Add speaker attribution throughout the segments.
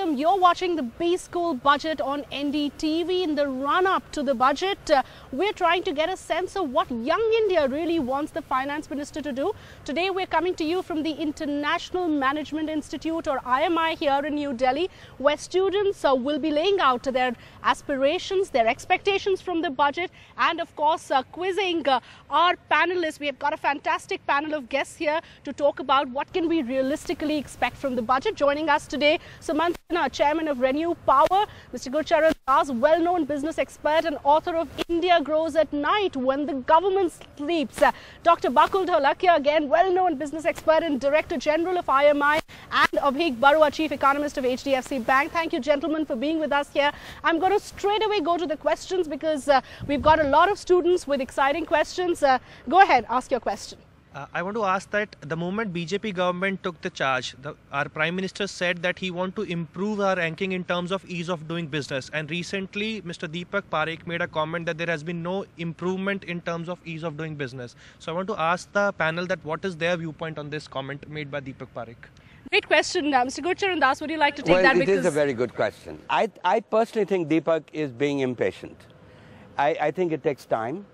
Speaker 1: home. You're watching the B-School budget on NDTV. In the run-up to the budget, we're trying to get a sense of what young India really wants the finance minister to do. Today, we're coming to you from the International Management Institute, or IMI, here in New Delhi, where students will be laying out their aspirations, their expectations from the budget, and of course, quizzing our panelists. We have got a fantastic panel of guests here to talk about what can we realistically expect from the budget. Joining us today, Sumant Sinha, Chairman of Renew Power, Mr. Gurcharan, well-known business expert and author of India Grows at Night When the Government Sleeps. Dr. Bakul Dholakia, again well-known business expert and Director General of IMI, and Abheek Barua, Chief Economist of HDFC Bank. Thank you, gentlemen, for being with us here. I'm going to straight away go to the questions because we've got a lot of students with exciting questions. Go ahead, ask your question.
Speaker 2: I want to ask that the moment BJP government took the charge, our Prime Minister said that he want to improve our ranking in terms of ease of doing business. And recently, Mr. Deepak Parekh made a comment that there has been no improvement in terms of ease of doing business. So I want to ask the panel that what is their viewpoint on this comment made by Deepak Parekh?
Speaker 1: Great question. Mr. Gurcharan Das, would you like to take that?
Speaker 3: It is a very good question. I personally think Deepak is being impatient. I think it takes time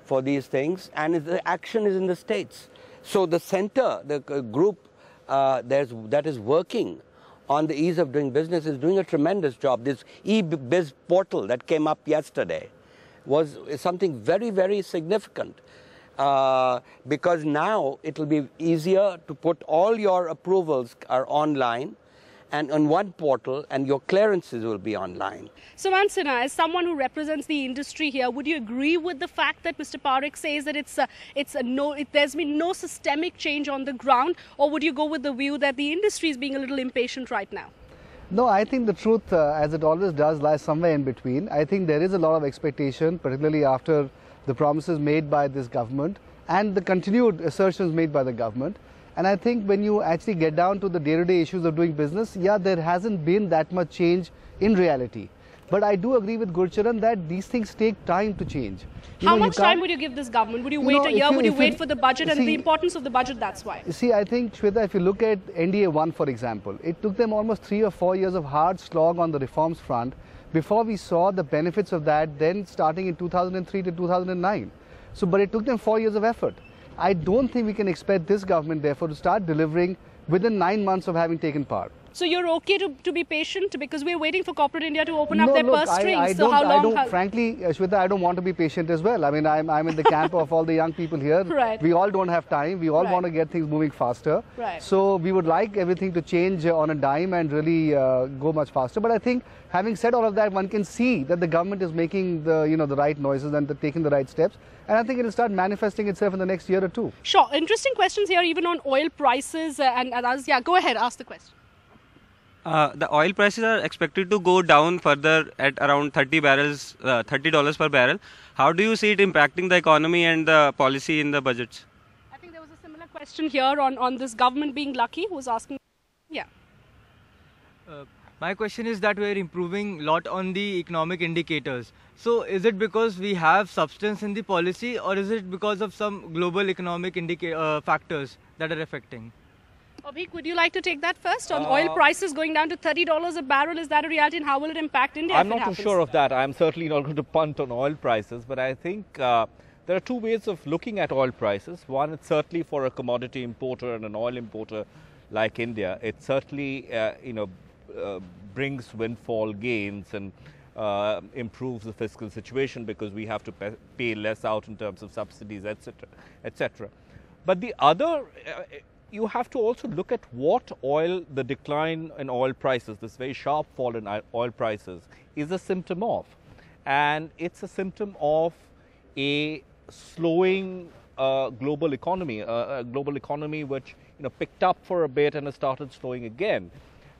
Speaker 3: for these things, and the action is in the states. So the center, the group that is working on the ease of doing business is doing a tremendous job. This e-biz portal that came up yesterday was something very, very significant because now it will be easier to put all your approvals are online and on one portal, and your clearances will be online.
Speaker 1: Sumant Sinha, as someone who represents the industry here, would you agree with the fact that Mr. Parekh says that there's been no systemic change on the ground, or would you go with the view that the industry is being a little impatient right now?
Speaker 4: No, I think the truth, as it always does, lies somewhere in between. I think there is a lot of expectation, particularly after the promises made by this government and the continued assertions made by the government. And I think when you actually get down to the day-to-day issues of doing business, yeah, there hasn't been that much change in reality. But I do agree with Gurcharan that these things take time to change.
Speaker 1: How much time would you give this government? Would you wait a year? Would you wait for the budget? And the importance of the budget, that's why.
Speaker 4: See, I think, Shweta, if you look at NDA 1, for example, it took them almost 3 or 4 years of hard slog on the reforms front before we saw the benefits of that, then starting in 2003 to 2009. But it took them 4 years of effort. I don't think we can expect this government, therefore, to start delivering within 9 months of having taken power.
Speaker 1: So you're okay to be patient because we're waiting for corporate India to open up their purse strings. So how long?
Speaker 4: Frankly, Shweta, I don't want to be patient as well. I mean, I'm in the camp of all the young people here.
Speaker 1: Right.
Speaker 4: We all don't have time. We all want to get things moving faster.
Speaker 1: Right.
Speaker 4: So we would like everything to change on a dime and really go much faster. But I think, having said all of that, one can see that the government is making the right noises and taking the right steps. And I think it will start manifesting itself in the next year or two.
Speaker 1: Sure. Interesting questions here, even on oil prices and others. Yeah, go ahead, ask the question.
Speaker 5: The oil prices are expected to go down further at around $30 per barrel. How do you see it impacting the economy and the policy in the budgets?
Speaker 1: I think there was a similar question here on this government being lucky. Who was asking? Yeah.
Speaker 6: My question is that we are improving a lot on the economic indicators. So is it because we have substance in the policy, or is it because of some global economic factors that are affecting?
Speaker 1: Abheek, would you like to take that first? On oil prices going down to $30 a barrel, is that a reality, and how will it impact India?
Speaker 7: I'm not too sure of that. I'm certainly not going to punt on oil prices, but I think there are two ways of looking at oil prices. One, it's certainly for a commodity importer and an oil importer like India. It certainly, brings windfall gains and improves the fiscal situation because we have to pay less out in terms of subsidies, etc., etc. But the other, you have to also look at what the decline in oil prices, this very sharp fall in oil prices, is a symptom of. And it's a symptom of a slowing global economy, a global economy which picked up for a bit and has started slowing again.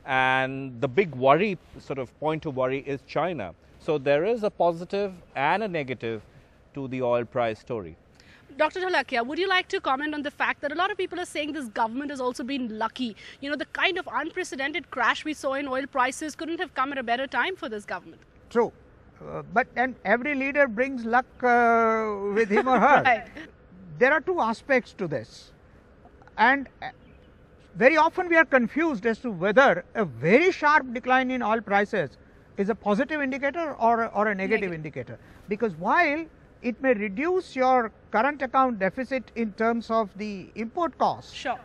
Speaker 7: And the big worry, sort of point of worry, is China. So there is a positive and a negative to the oil price story.
Speaker 1: Dr. Dholakia, would you like to comment on the fact that a lot of people are saying this government has also been lucky? The kind of unprecedented crash we saw in oil prices couldn't have come at a better time for this government.
Speaker 8: True. And every leader brings luck with him or her.
Speaker 1: Right.
Speaker 8: There are two aspects to this. And very often we are confused as to whether a very sharp decline in oil prices is a positive indicator or a negative indicator, because while it may reduce your current account deficit in terms of the import costs,
Speaker 1: Sure.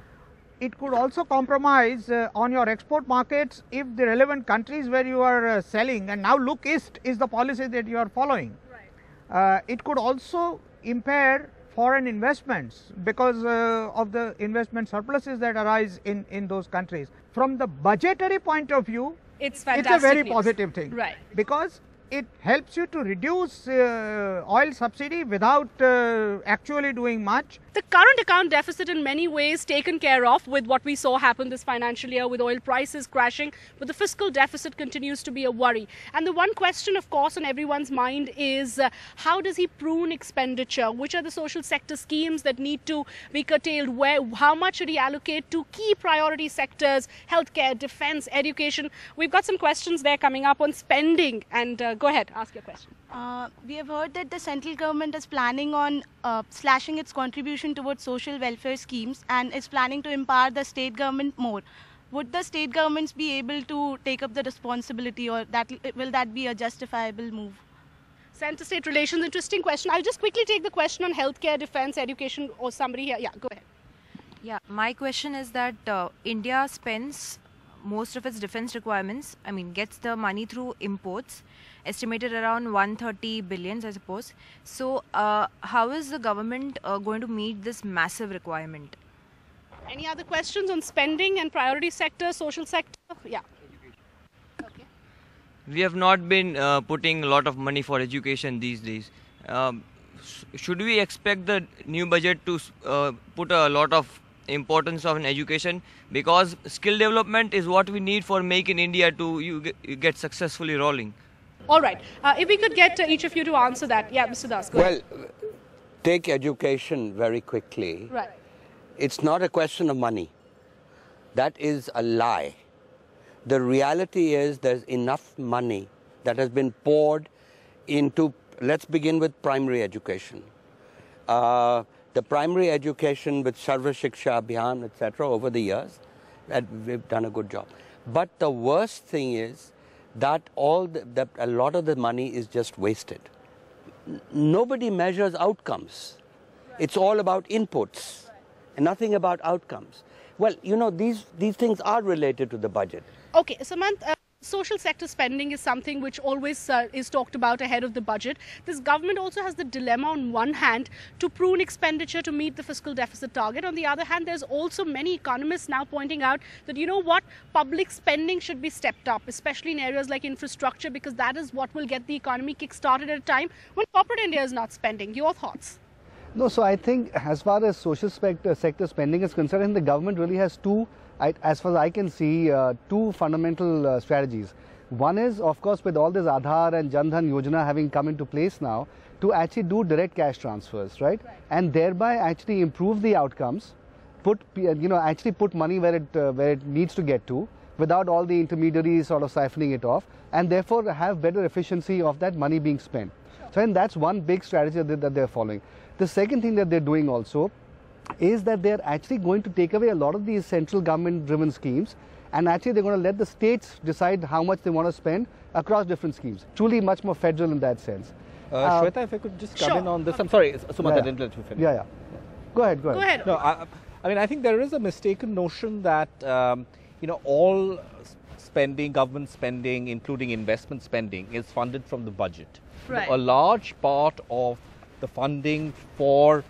Speaker 8: it could also compromise on your export markets if the relevant countries where you are selling, and now look east is the policy that you are following.
Speaker 1: Right.
Speaker 8: It could also impair foreign investments because of the investment surpluses that arise in those countries. From the budgetary point of view,
Speaker 1: It's fantastic.
Speaker 8: it's a very
Speaker 1: news.
Speaker 8: positive thing,
Speaker 1: Right.
Speaker 8: because it helps you to reduce oil subsidy without actually doing much.
Speaker 1: The current account deficit in many ways taken care of with what we saw happen this financial year with oil prices crashing, but the fiscal deficit continues to be a worry. And the one question, of course, on everyone's mind is how does he prune expenditure? Which are the social sector schemes that need to be curtailed? How much should he allocate to key priority sectors, healthcare, defense, education? We've got some questions there coming up on spending, and go ahead, ask your question.
Speaker 9: We have heard that the central government is planning on slashing its contribution towards social welfare schemes and is planning to empower the state government more. Would the state governments be able to take up the responsibility, or will that be a justifiable move?
Speaker 1: Center-state relations, interesting question. I'll just quickly take the question on healthcare, defense, education, or somebody here. Yeah, go ahead.
Speaker 10: Yeah, my question is that India spends most of its defense requirements, gets the money through imports, estimated around 130 billions, I suppose. So how is the government going to meet this massive requirement?
Speaker 1: Any other questions on spending and priority sector, social sector? Yeah. Okay.
Speaker 11: We have not been putting a lot of money for education these days. Should we expect the new budget to put a lot of importance on education, because skill development is what we need for Make in India to get successfully rolling?
Speaker 1: All right. If we could get each of you to answer that. Yeah, Mr. Das, go ahead.
Speaker 3: Well, take education very quickly.
Speaker 1: Right.
Speaker 3: It's not a question of money. That is a lie. The reality is there's enough money that has been poured into, let's begin with primary education. The primary education with Sarva Shiksha Abhiyan, etc. over the years, we've done a good job. But the worst thing is that a lot of the money is just wasted. Nobody measures outcomes. It's all about inputs and nothing about outcomes. Well, you know, these things are related to the budget.
Speaker 1: Okay, Sumant, social sector spending is something which always is talked about ahead of the budget. This government also has the dilemma on one hand to prune expenditure to meet the fiscal deficit target. On the other hand, there's also many economists now pointing out that, you know what, public spending should be stepped up, especially in areas like infrastructure, because that is what will get the economy kick-started at a time when corporate India is not spending. Your thoughts?
Speaker 4: No, so I think as far as social sector spending is concerned, the government really has two, as far as I can see, two fundamental strategies. One is, of course, with all this Aadhaar and Jan Dhan Yojana having come into place now, to actually do direct cash transfers, right? And thereby actually improve the outcomes, actually put money where it needs to get to, without all the intermediaries sort of siphoning it off, and therefore have better efficiency of that money being spent. So I think that's one big strategy that they're following. The second thing that they're doing also is that they're actually going to take away a lot of these central government driven schemes, and actually they're going to let the states decide how much they want to spend across different schemes. Truly much more federal in that sense.
Speaker 7: Shweta, if I could just come in on this. I'm sorry, Sumant, I didn't let you finish.
Speaker 4: Yeah. Go ahead.
Speaker 1: Go ahead.
Speaker 7: No, I mean, I think there is a mistaken notion that, all spending, government spending, including investment spending, is funded from the budget.
Speaker 1: Right.
Speaker 7: A large part of the funding for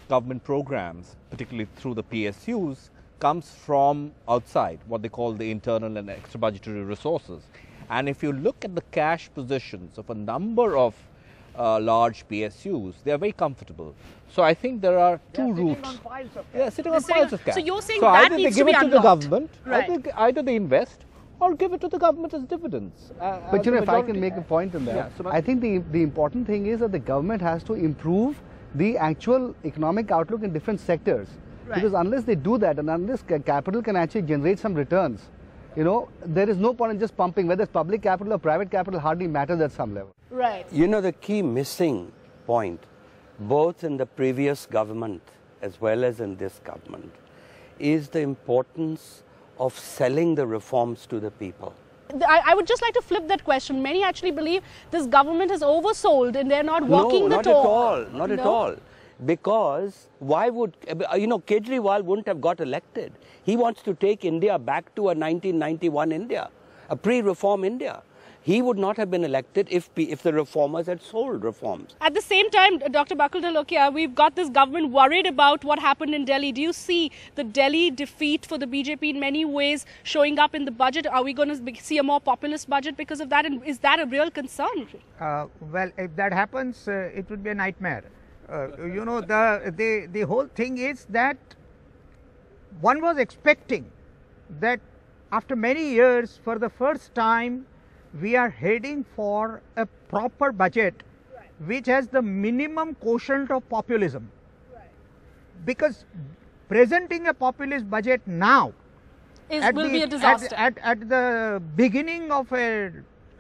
Speaker 7: government programs, particularly through the PSUs, comes from outside, what they call the internal and extra budgetary resources. And if you look at the cash positions of a number of large PSUs, they are very comfortable. So I think there are two routes. Sitting on piles of cash.
Speaker 1: So you're saying that needs to be unlocked.
Speaker 7: Either they give it to the government,
Speaker 1: right.
Speaker 7: either they invest, or give it to the government as dividends.
Speaker 4: But if I can make a point on that, I think the important thing is that the government has to improve the actual economic outlook in different sectors. Right. Because unless they do that, and unless capital can actually generate some returns, there is no point in just pumping, whether it's public capital or private capital hardly matters at some level.
Speaker 1: Right.
Speaker 3: The key missing point, both in the previous government as well as in this government, is the importance of selling the reforms to the people.
Speaker 1: I would just like to flip that question. Many actually believe this government has oversold and they're not walking the talk.
Speaker 3: Not at all. Because why would, Kejriwal wouldn't have got elected. He wants to take India back to a 1991 India, a pre-reform India. He would not have been elected if the reformers had sold reforms.
Speaker 1: At the same time, Dr. Bakul Dholakia, we've got this government worried about what happened in Delhi. Do you see the Delhi defeat for the BJP in many ways showing up in the budget? Are we going to see a more populist budget because of that? And is that a real concern?
Speaker 8: Well, if that happens, it would be a nightmare. The whole thing is that one was expecting that after many years, for the first time, we are heading for a proper budget which has the minimum quotient of populism. Because presenting a populist budget now
Speaker 1: will be a disaster.
Speaker 8: At the beginning of a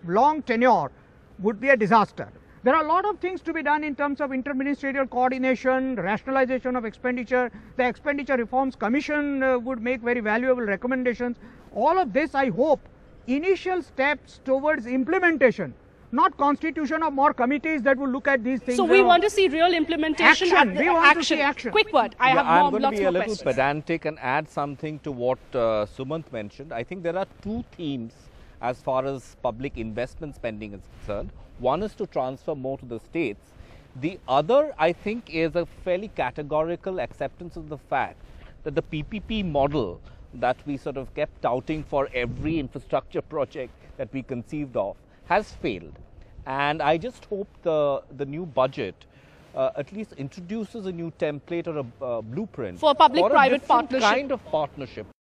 Speaker 8: long tenure would be a disaster. There are a lot of things to be done in terms of interministerial coordination, rationalization of expenditure. The Expenditure Reforms Commission would make very valuable recommendations. All of this, I hope, initial steps towards implementation, not constitution of more committees that will look at these things.
Speaker 1: So we want to see real implementation.
Speaker 8: Action. We want to see action.
Speaker 1: Quick word.
Speaker 7: I'm going to be a little pedantic and add something to what Sumant mentioned. I think there are two themes as far as public investment spending is concerned. One is to transfer more to the states. The other, I think, is a fairly categorical acceptance of the fact that the PPP model that we sort of kept touting for every infrastructure project that we conceived of has failed. And I just hope the new budget at least introduces a new template or a blueprint
Speaker 1: for public-private partnership.
Speaker 7: Kind of partnership.